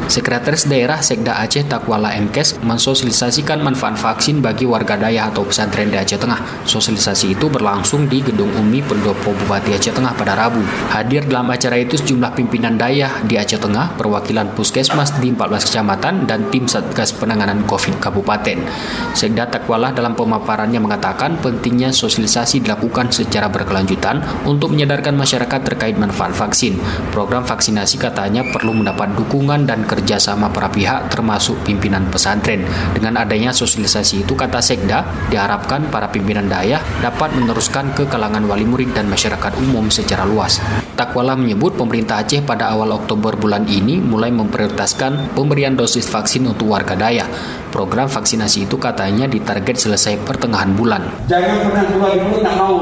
Sekretaris Daerah Sekda Aceh Takwala Mkes mensosialisasikan manfaat vaksin bagi warga Dayah atau pesantren di Aceh Tengah. Sosialisasi itu berlangsung di Gedung Umi Pendopo Bupati Aceh Tengah pada Rabu. Hadir dalam acara itu sejumlah pimpinan Dayah di Aceh Tengah, perwakilan puskesmas di 14 kecamatan, dan tim Satgas Penanganan COVID Kabupaten. Sekda Takwala dalam pemaparannya mengatakan pentingnya sosialisasi dilakukan secara berkelanjutan untuk menyadarkan masyarakat terkait manfaat vaksin. Program vaksinasi katanya perlu mendapat dukungan dan kerjasama para pihak termasuk pimpinan pesantren. Dengan adanya sosialisasi itu, kata Sekda, diharapkan para pimpinan Dayah dapat meneruskan ke kalangan wali murid dan masyarakat umum secara luas. Takwala menyebut pemerintah Aceh pada awal Oktober bulan ini mulai memprioritaskan pemberian dosis vaksin untuk warga Dayah. Program vaksinasi itu katanya ditarget selesai pertengahan bulan. Jangan pernah keluar dulu nak mau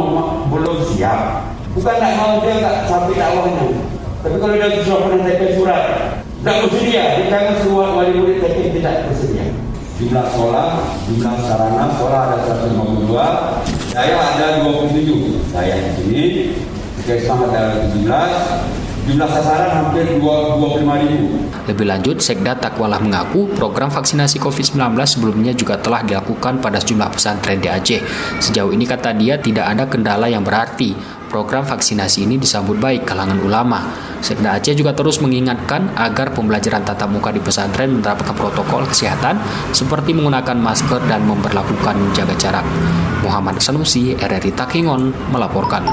belum siap. Bukan nak mau dia tak sampai dakwahnya. Tapi kalau dia sudah pernah tekan surat, tidak bersedia, di tangan semua wali murid tapi tidak bersedia. Jumlah sekolah, jumlah sarana sekolah ada 152, Dayah ada 27. Dayah di sini, Puskesmas ada 17, jumlah sasaran hampir 25.000. Lebih lanjut, Sekda Takwala mengaku program vaksinasi COVID-19 sebelumnya juga telah dilakukan pada sejumlah pesantren di Aceh. Sejauh ini, kata dia, tidak ada kendala yang berarti. Program vaksinasi ini disambut baik kalangan ulama. Sekda Aceh juga terus mengingatkan agar pembelajaran tatap muka di pesantren menerapkan protokol kesehatan seperti menggunakan masker dan memperlakukan jaga jarak. Muhammad Sanusi, RRI Takengon, melaporkan.